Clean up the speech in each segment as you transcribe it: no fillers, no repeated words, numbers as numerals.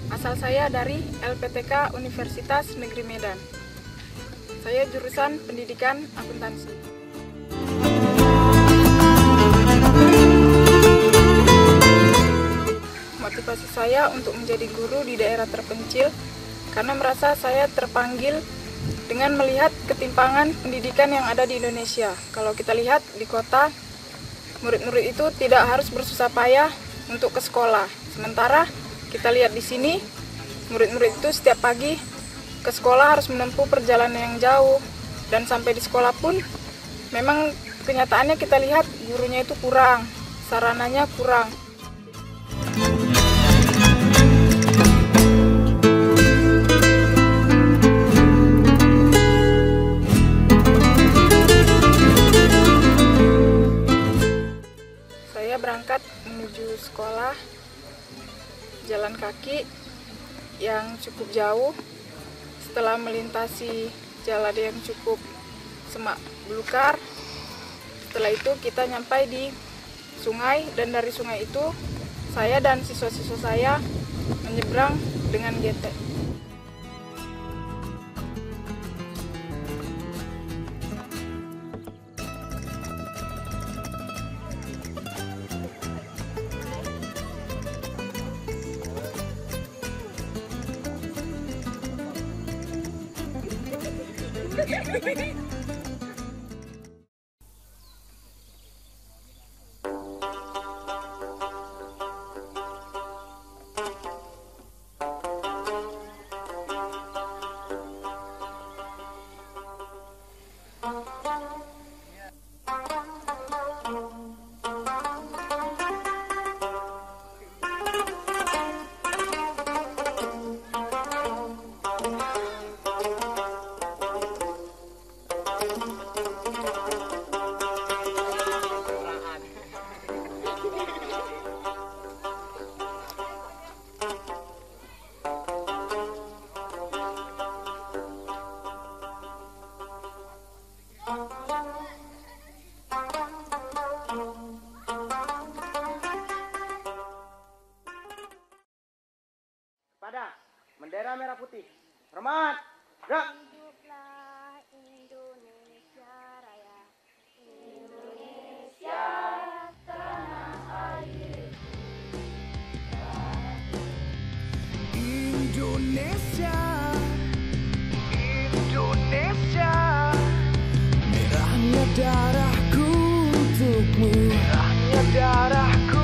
Asal saya dari LPTK Universitas Negeri Medan. Saya jurusan Pendidikan Akuntansi. Motivasi saya untuk menjadi guru di daerah terpencil karena merasa saya terpanggil dengan melihat ketimpangan pendidikan yang ada di Indonesia. Kalau kita lihat di kota, murid-murid itu tidak harus bersusah payah untuk ke sekolah. Sementara kita lihat di sini, murid-murid itu setiap pagi ke sekolah harus menempuh perjalanan yang jauh. Dan sampai di sekolah pun, memang kenyataannya kita lihat gurunya itu kurang, sarananya kurang. Saya berangkat menuju sekolah jalan kaki yang cukup jauh. Setelah melintasi jalan yang cukup semak belukar, setelah itu kita nyampai di sungai, dan dari sungai itu saya dan siswa-siswa saya menyeberang dengan getek. Pada bendera merah putih. Hormat. Gerak. Hiduplah Indonesia Raya. Indonesia tanah air. Indonesia, Indonesia, merahnya darahku untukmu, merahnya darahku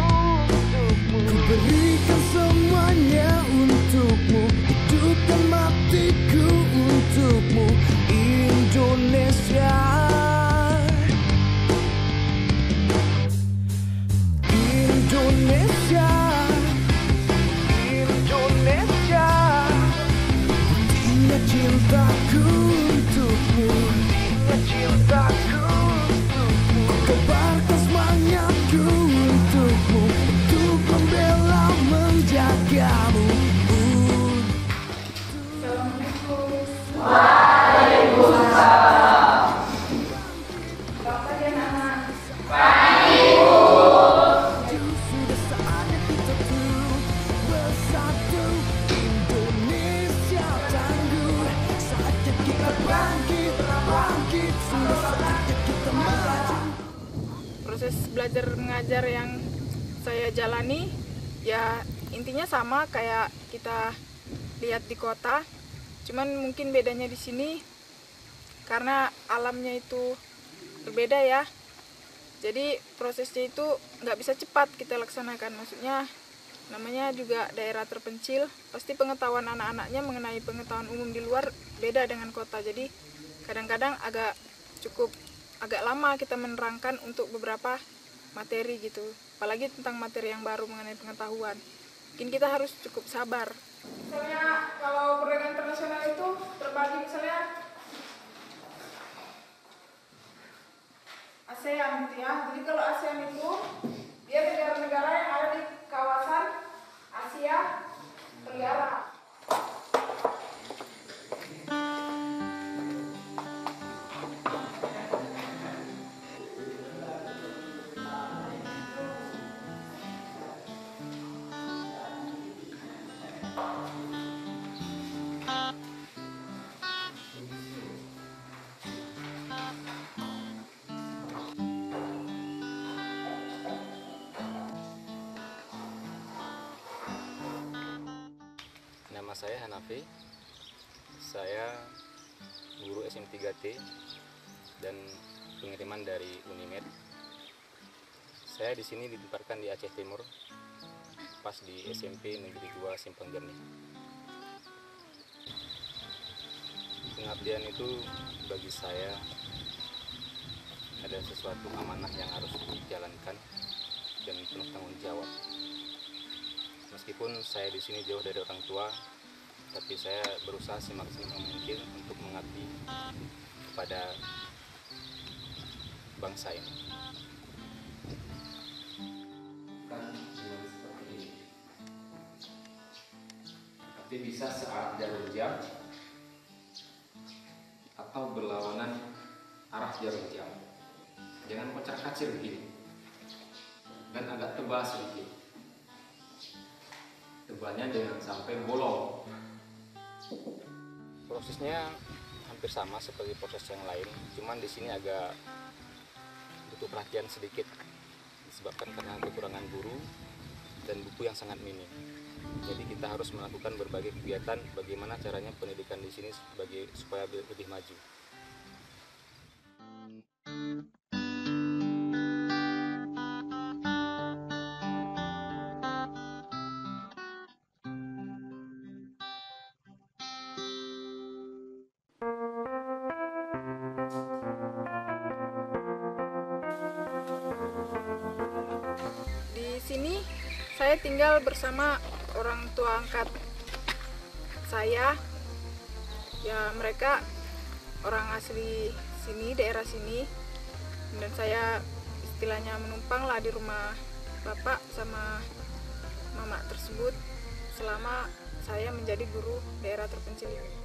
untukmu. Ku berikan semuanya untukmu, hidup dan matiku untukmu, Indonesia. Indonesia, Indonesia, putihnya cintaku untukmu, putihnya cintaku untukmu. Ku tebarkan semangatku untukmu, untuk membela menjagamu. Sudah saatnya kita tuh bersatu, Indonesia tangguh. Saatnya kita bangkit, bangkit. Sudah saatnya kita maju. Proses belajar mengajar yang saya jalani ya intinya sama kayak kita lihat di kota, cuman mungkin bedanya di sini karena alamnya itu berbeda ya. Jadi prosesnya itu nggak bisa cepat kita laksanakan, maksudnya namanya juga daerah terpencil, pasti pengetahuan anak-anaknya mengenai pengetahuan umum di luar beda dengan kota. Jadi kadang-kadang agak lama kita menerangkan untuk beberapa materi gitu, apalagi tentang materi yang baru mengenai pengetahuan. Mungkin kita harus cukup sabar. Misalnya kalau perdagangan internasional itu terbagi misalnya ASEAN gitu ya. Jadi kalau ASEAN itu dia negara-negara yang ada di kawasan Asia Tenggara. Nama saya Hanafi, saya guru SM3T dan pengiriman dari Unimed. Saya di sini ditempatkan di Aceh Timur, pas di SMP Negeri 2 Simpang Jernih. Pengabdian itu bagi saya ada sesuatu amanah yang harus dijalankan dan penuh tanggung jawab. Meskipun saya di sini jauh dari orang tua, tapi saya berusaha semaksimal mungkin untuk mengabdi kepada bangsa ini. Kan seperti ini. Tapi bisa searah jarum jam atau berlawanan arah jarum jam. Jangan kocar-kacir begini. Dan agak tebal sedikit. Tebalnya jangan sampai bolong. Prosesnya hampir sama seperti proses yang lain, cuman di sini agak butuh perhatian sedikit disebabkan karena kekurangan guru dan buku yang sangat minim. Jadi kita harus melakukan berbagai kegiatan bagaimana caranya pendidikan di sini supaya lebih maju. Di sini saya tinggal bersama orang tua angkat saya. Ya, mereka orang asli sini, daerah sini. Dan saya istilahnya menumpang lah di rumah bapak sama mama tersebut selama saya menjadi guru daerah terpencil ini.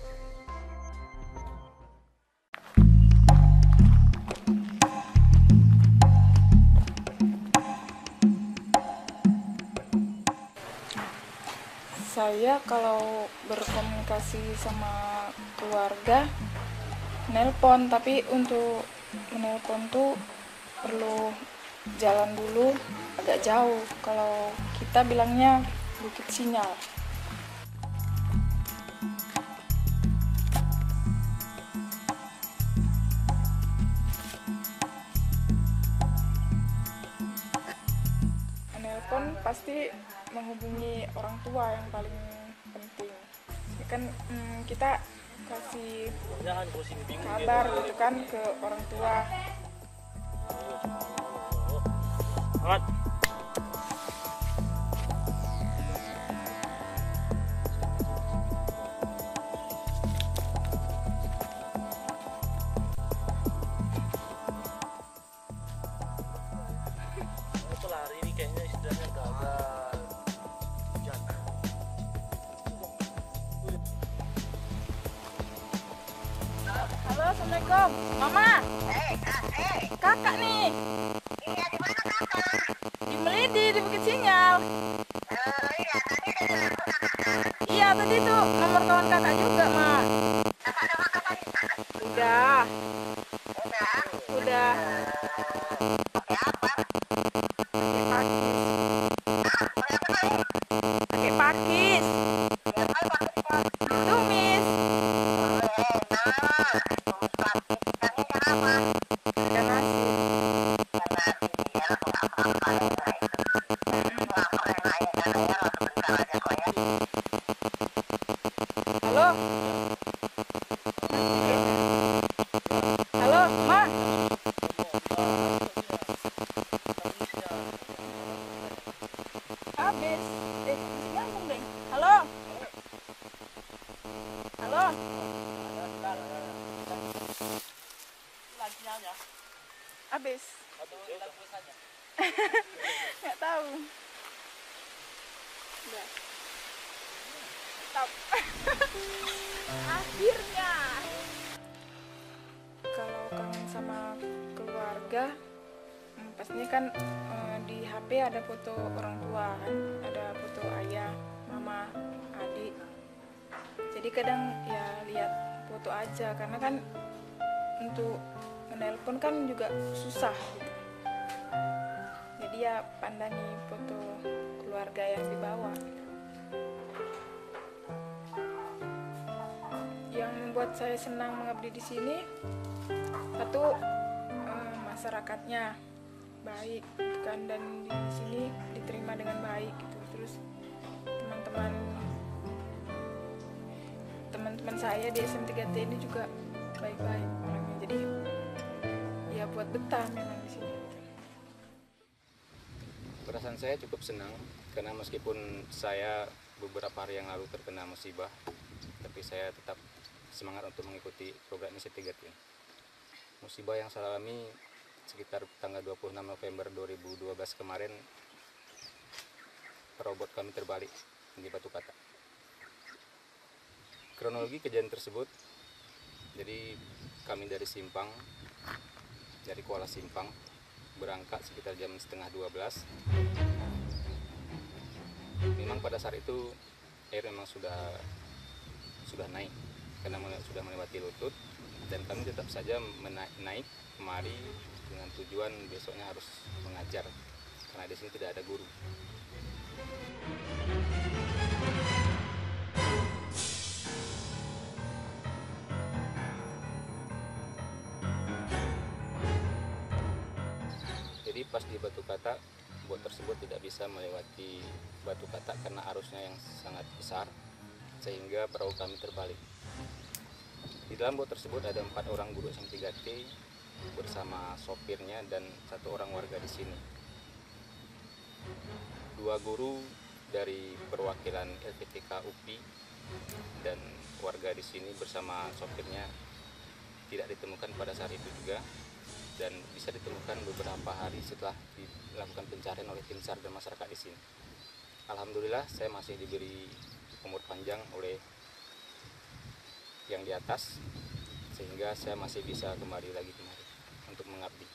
Saya kalau berkomunikasi sama keluarga nelpon, tapi untuk menelpon tuh perlu jalan dulu agak jauh. Kalau kita bilangnya bukit sinyal. Menelpon pasti menghubungi orang tua yang paling penting. Ya kan kita kasih kabar gitu kan ke orang tua. Pelari ini kayaknya istilahnya gagal. Halo, assalamualaikum, mama. Kakak nih. Iya, di mana kakak? Di Melidi, di Bukit Sinyal. Iya, tadi ada yang kakak. Iya, tadi tuh nomor kawan kakak juga, Ma. Kakak ada makan tadi, Kak? Udah, Udah. udah. Pakai apa? Pakai pakis. Pakai apa tadi? Pakai pakis. Ya, pakai Pak. Tumis. Enak. Ikannya apa? Ikan asin. Karena dia langsung apa-apa yang lain. Apa yang lain, karena ya sebentar aja kok ya. Halo. Halo, Ma. Habis. Nyambung, Deng. Halo. Halo. Habis. Nggak tahu. Udah. Stop. Akhirnya. Kalau kangen sama keluarga, pastinya kan di HP ada foto orang tua kan, ada foto ayah, mama, adik. Jadi kadang ya lihat foto aja, karena kan untuk menelpon kan juga susah gitu. Jadi ya pandangi foto keluarga yang dibawa. Yang membuat saya senang mengabdi di sini, satu, masyarakatnya baik kan, dan di sini diterima dengan baik gitu. Terus teman-teman saya di SM3T ini juga baik-baik orangnya. Jadi ya buat betah memang di sini. Perasaan saya cukup senang karena meskipun saya beberapa hari yang lalu terkena musibah, tapi saya tetap semangat untuk mengikuti program SM3T. Musibah yang saya alami sekitar tanggal 26 November 2012 kemarin, robot kami terbalik di Batu Kata. Kronologi kejadian tersebut, jadi kami dari Simpang, dari Kuala Simpang, berangkat sekitar jam setengah 12. Memang pada saat itu air memang sudah naik karena sudah melewati lutut, dan kami tetap saja naik kemari dengan tujuan besoknya harus mengajar karena di sini tidak ada guru. Jadi pas di Batu Kata, bot tersebut tidak bisa melewati Batu Kata karena arusnya yang sangat besar, sehingga perahu kami terbalik. Di dalam bot tersebut ada 4 orang guru SM3T bersama sopirnya dan 1 orang warga di sini. 2 guru dari perwakilan LPTK UPI dan warga di sini bersama sopirnya tidak ditemukan pada saat itu juga, dan bisa ditemukan beberapa hari setelah dilakukan pencarian oleh tim SAR dan masyarakat di sini. Alhamdulillah saya masih diberi umur panjang oleh yang di atas, sehingga saya masih bisa kembali lagi kemari untuk mengabdi.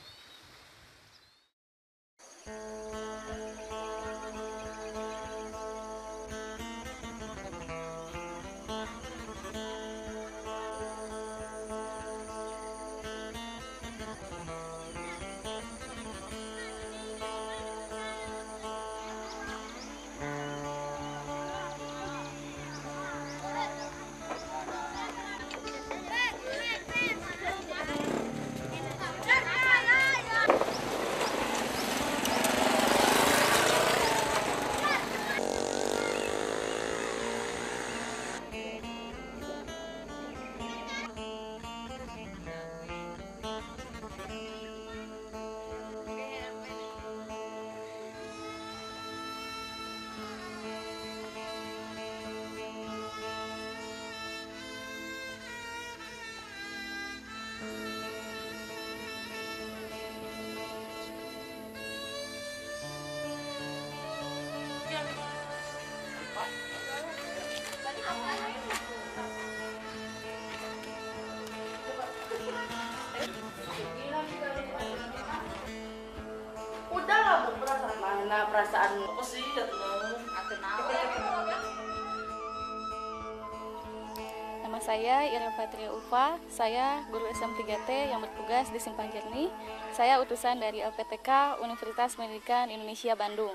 Mana perasaan Apa sih ya tuh? Nama saya Ira Patria Ulfa, saya guru SM3T yang bertugas di Simpang Jernih. Saya utusan dari LPTK Universitas Pendidikan Indonesia Bandung.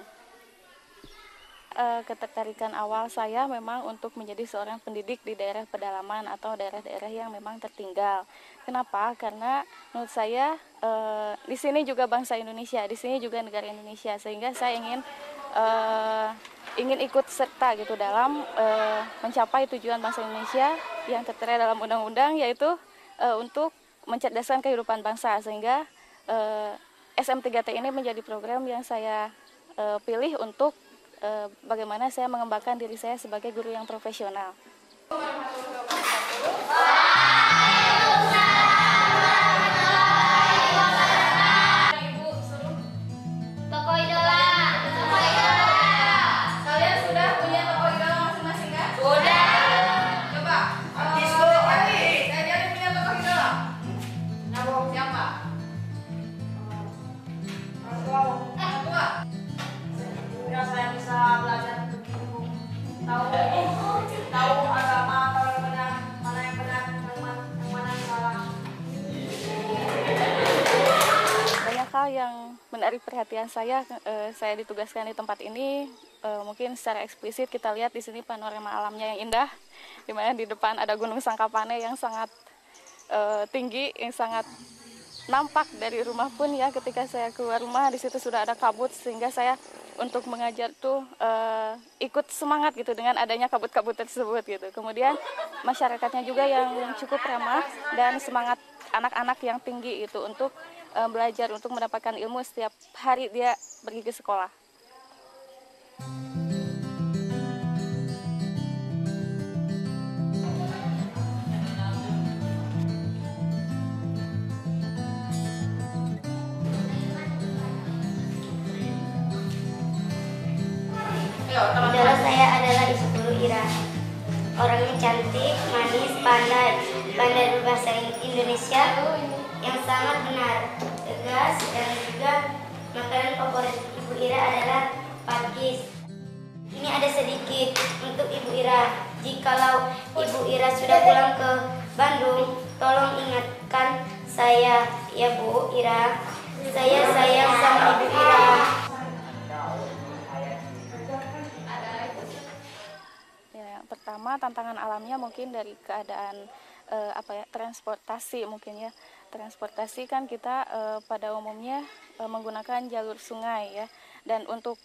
Ketertarikan awal saya memang untuk menjadi seorang pendidik di daerah pedalaman atau daerah-daerah yang memang tertinggal. Kenapa? Karena menurut saya di sini juga bangsa Indonesia, di sini juga negara Indonesia, sehingga saya ingin ikut serta gitu dalam mencapai tujuan bangsa Indonesia yang tertera dalam undang-undang, yaitu untuk mencerdaskan kehidupan bangsa, sehingga SM3T ini menjadi program yang saya pilih untuk bagaimana saya mengembangkan diri saya sebagai guru yang profesional. Tokoh idola. Kalian sudah punya tokoh idola masing-masing kan? Sudah. Coba. Saya jadi punya tokoh idola. Siapa? Orang tua. yang saya bisa belajar untuk tahu agama, tahu menarik perhatian saya ditugaskan di tempat ini. Mungkin secara eksplisit kita lihat di sini panorama alamnya yang indah, di mana di depan ada Gunung Sangkapane yang sangat tinggi, yang sangat nampak dari rumah pun ya. Ketika saya keluar rumah di situ sudah ada kabut, sehingga saya untuk mengajar tuh ikut semangat gitu dengan adanya kabut-kabut tersebut gitu. Kemudian masyarakatnya juga yang cukup ramah dan semangat anak-anak yang tinggi itu untuk belajar, untuk mendapatkan ilmu setiap hari dia pergi ke sekolah. Idola saya adalah Ibu Guru Ira. Orangnya cantik, manis, pandai berbahasa Indonesia yang sangat benar, tegas, dan juga makanan favorit Ibu Ira adalah pakis. Ini ada sedikit untuk Ibu Ira. Jikalau Ibu Ira sudah pulang ke Bandung, tolong ingatkan saya ya Bu Ira. Saya sayang sama Ibu Ira. Pertama, tantangan alamnya mungkin dari keadaan transportasi mungkin ya. Transportasi kan kita pada umumnya menggunakan jalur sungai ya. Dan untuk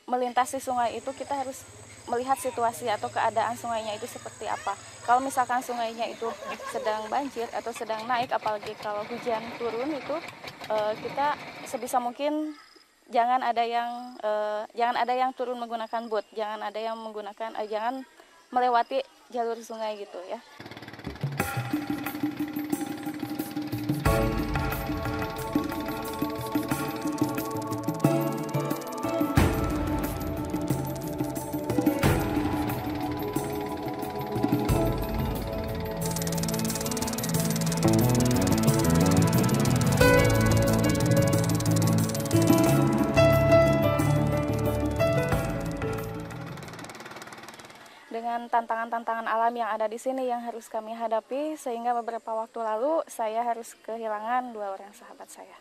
melintasi sungai itu kita harus melihat situasi atau keadaan sungainya itu seperti apa. Kalau misalkan sungainya itu sedang banjir atau sedang naik, apalagi kalau hujan turun itu kita sebisa mungkin jangan ada yang turun menggunakan boot, jangan melewati jalur sungai gitu ya. Dengan tantangan-tantangan alam yang ada di sini yang harus kami hadapi, sehingga beberapa waktu lalu saya harus kehilangan 2 orang sahabat saya.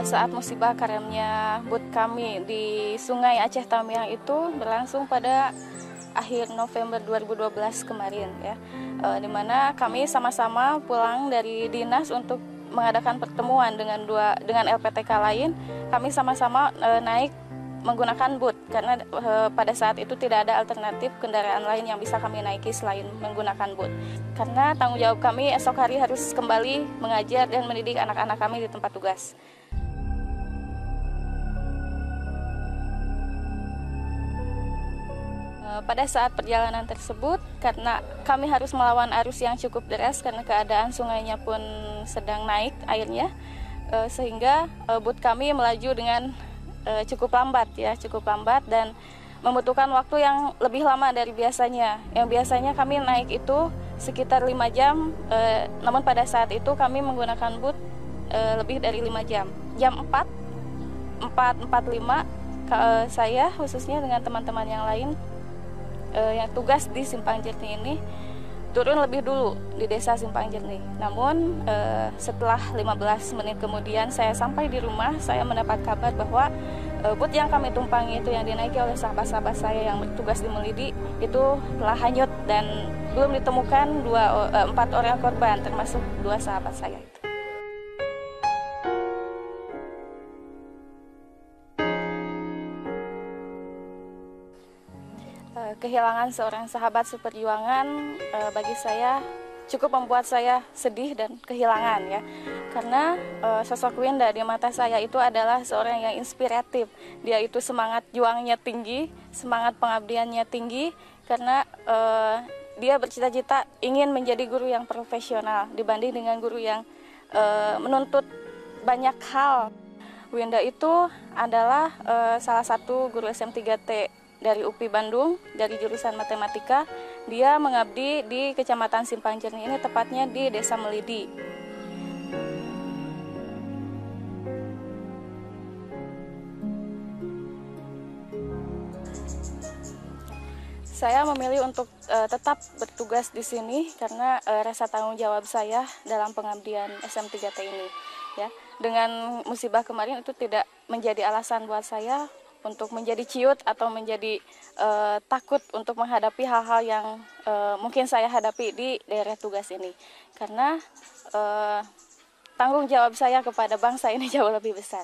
Saat musibah karamnya boot kami di Sungai Aceh Tamiang itu berlangsung pada akhir November 2012 kemarin ya, dimana kami sama-sama pulang dari dinas untuk mengadakan pertemuan dengan LPTK lain. Kami sama-sama naik menggunakan boot karena pada saat itu tidak ada alternatif kendaraan lain yang bisa kami naiki selain menggunakan boot. Karena tanggung jawab kami esok hari harus kembali mengajar dan mendidik anak-anak kami di tempat tugas. Pada saat perjalanan tersebut, karena kami harus melawan arus yang cukup deras karena keadaan sungainya pun sedang naik airnya, sehingga boot kami melaju dengan cukup lambat dan membutuhkan waktu yang lebih lama dari biasanya. Yang biasanya kami naik itu sekitar 5 jam, namun pada saat itu kami menggunakan boot lebih dari 5 jam. Jam 4:45 saya khususnya dengan teman-teman yang lain yang tugas di Simpang Jernih ini turun lebih dulu di desa Simpang Jernih. Namun setelah 15 menit kemudian saya sampai di rumah, saya mendapat kabar bahwa boot yang kami tumpangi itu yang dinaiki oleh sahabat-sahabat saya yang bertugas di Melidi itu telah hanyut dan belum ditemukan 4 orang korban termasuk 2 sahabat saya itu. Kehilangan seorang sahabat seperjuangan bagi saya cukup membuat saya sedih dan kehilangan ya. Karena sosok Winda di mata saya itu adalah seorang yang inspiratif. Dia itu semangat juangnya tinggi, semangat pengabdiannya tinggi karena dia bercita-cita ingin menjadi guru yang profesional dibanding dengan guru yang menuntut banyak hal. Winda itu adalah salah satu guru SM3T dari UPI Bandung, dari jurusan matematika. Dia mengabdi di Kecamatan Simpang Jernih ini, tepatnya di Desa Melidi. Saya memilih untuk tetap bertugas di sini karena rasa tanggung jawab saya dalam pengabdian SM3T ini. Ya, dengan musibah kemarin itu tidak menjadi alasan buat saya untuk menjadi ciut atau menjadi takut untuk menghadapi hal-hal yang mungkin saya hadapi di daerah tugas ini. Karena tanggung jawab saya kepada bangsa ini jauh lebih besar.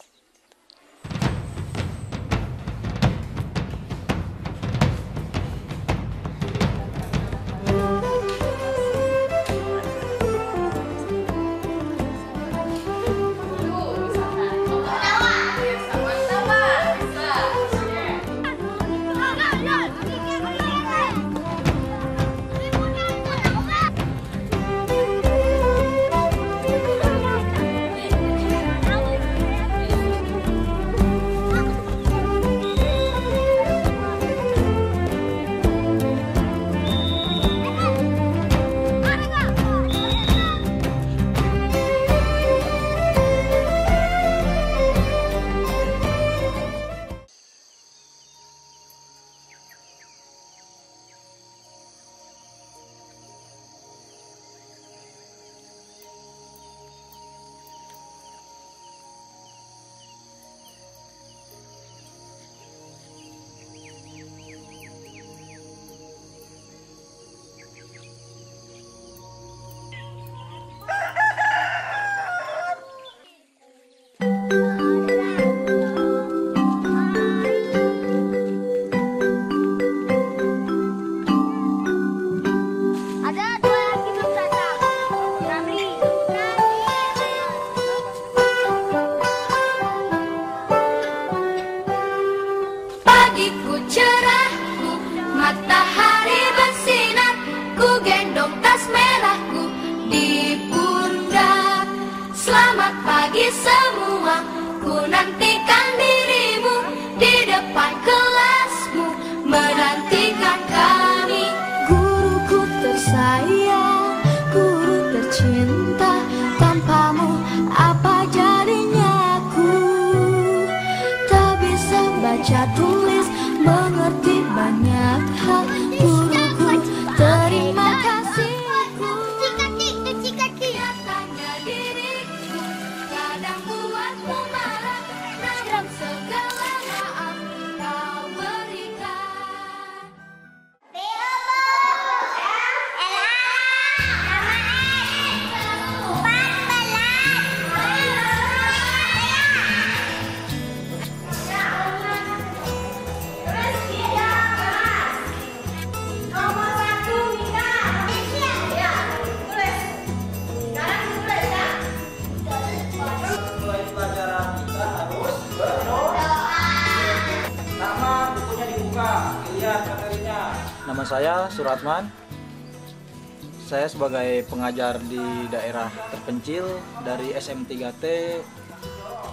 Pagiku cerahku, matahari bersinar, ku gendong tas merahku di pundak. Selamat pagi semua, ku nantikan dirimu di depan kelasmu, menantikan kami. Guruku tersayang, guru tercinta, tanpamu apa jadinya aku? Tak bisa baca tulis, mengerti banyak hal. Guruku, terima kasihku. Nyatanya diriku kadang buatmu marah, namun segala maaf kau berikan. Mulai pelajaran kita harus berdoa. Pertama, bukunya dibuka, lihat materinya. Nama saya Suratman. Saya sebagai pengajar di daerah terpencil dari SM3T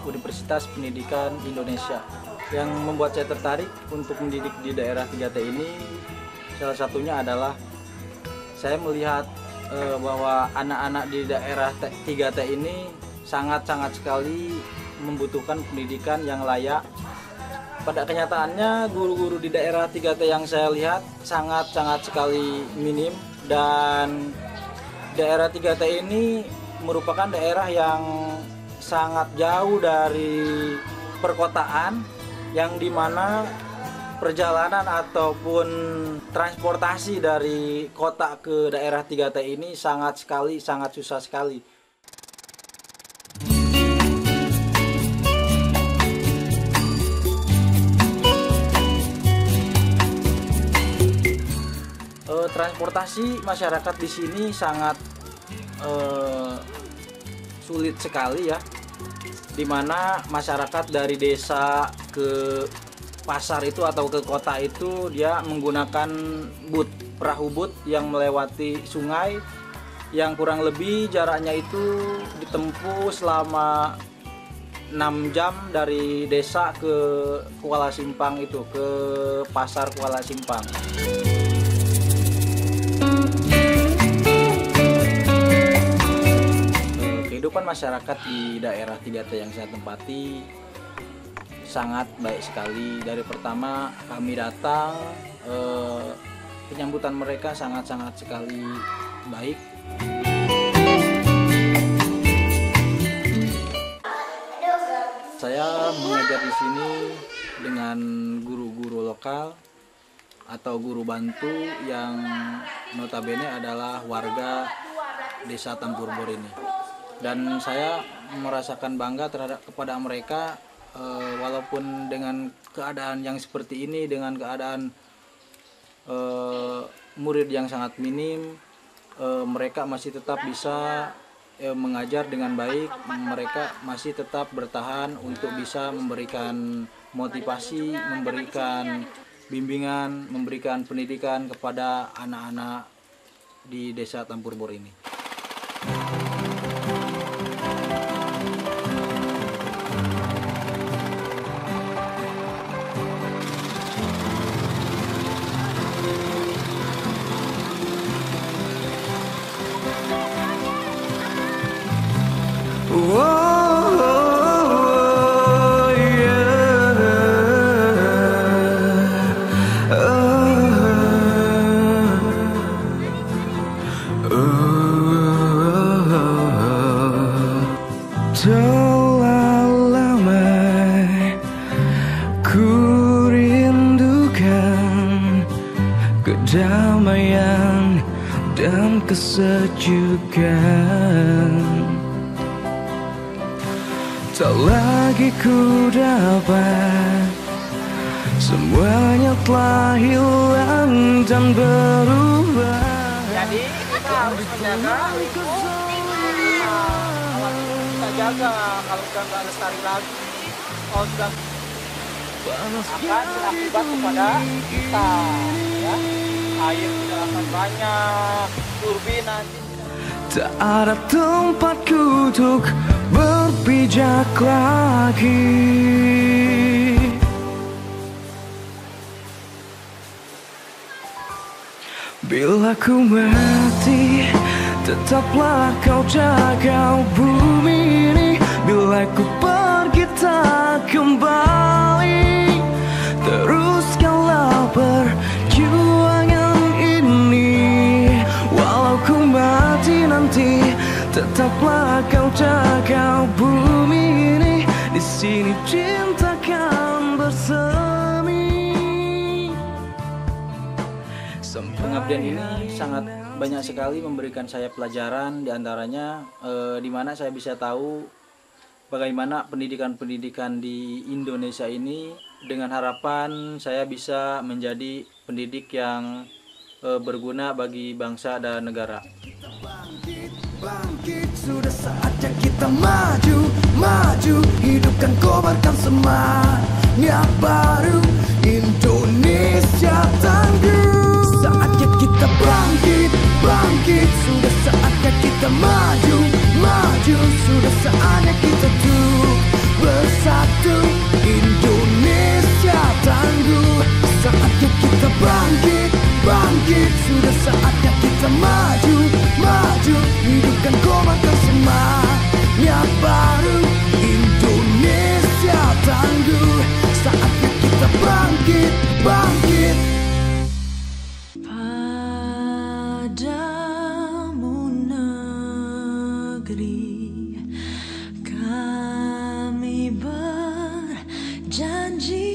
Universitas Pendidikan Indonesia. Yang membuat saya tertarik untuk mendidik di daerah 3T ini salah satunya adalah saya melihat bahwa anak-anak di daerah 3T ini sangat-sangat sekali membutuhkan pendidikan yang layak. Pada kenyataannya guru-guru di daerah 3T yang saya lihat sangat-sangat sekali minim, dan daerah 3T ini merupakan daerah yang sangat jauh dari perkotaan, yang dimana perjalanan ataupun transportasi dari kota ke daerah 3T ini sangat susah sekali. Transportasi masyarakat di sini sangat sulit sekali ya, dimana masyarakat dari desa ke pasar itu atau ke kota itu dia menggunakan perahu boot yang melewati sungai, yang kurang lebih jaraknya itu ditempuh selama 6 jam dari desa ke Kuala Simpang, itu ke pasar Kuala Simpang. Kehidupan masyarakat di daerah 3T yang saya tempati sangat baik sekali. Dari pertama kami datang penyambutan mereka sangat-sangat sekali baik. Saya mengajar di sini dengan guru-guru lokal atau guru bantu yang notabene adalah warga Desa Tampurbor ini. Dan saya merasakan bangga kepada mereka, walaupun dengan keadaan yang seperti ini, dengan keadaan murid yang sangat minim, mereka masih tetap bisa mengajar dengan baik. Mereka masih tetap bertahan untuk bisa memberikan motivasi, memberikan bimbingan, memberikan pendidikan kepada anak-anak di Desa Tampurbor ini. Telah lama ku rindukan kedamaian dan kesejukan. Tak lagi ku dapat, semuanya telah hilang dan berubah. Jadi kita harus menjaga lingkungan. Kita jaga, kalau sudah nggak lestari lagi, kalau sudah akan berakibat kepada kita, ya. Air tidak akan banyak, turbin nanti. Tak ada tempatku untuk berpijak lagi. Bila ku mati, tetaplah kau jaga bumi ini. Bila ku pergi tak kembali, teruskanlah perjuangan ini. Walau ku mati nanti, tetaplah kau jaga bumi ini. Di sini cinta kan bersemi. Pengabdian ini sangat banyak sekali memberikan saya pelajaran, diantaranya di mana saya bisa tahu bagaimana pendidikan-pendidikan di Indonesia ini, dengan harapan saya bisa menjadi pendidik yang berguna bagi bangsa dan negara. Bangkit, sudah saatnya kita maju, maju, hidupkan, kobarkan semangat baru, Indonesia tangguh. Saatnya kita bangkit, bangkit, sudah saatnya kita maju, maju, sudah saatnya kita tuh bersatu, Indonesia tangguh. Saatnya kita bangkit, bangkit, sudah saatnya kita maju, maju, hidupkan, kobarkan semangat baru, Indonesia tangguh. Saatnya kita bangkit, bangkit. Padamu negeri kami berjanji.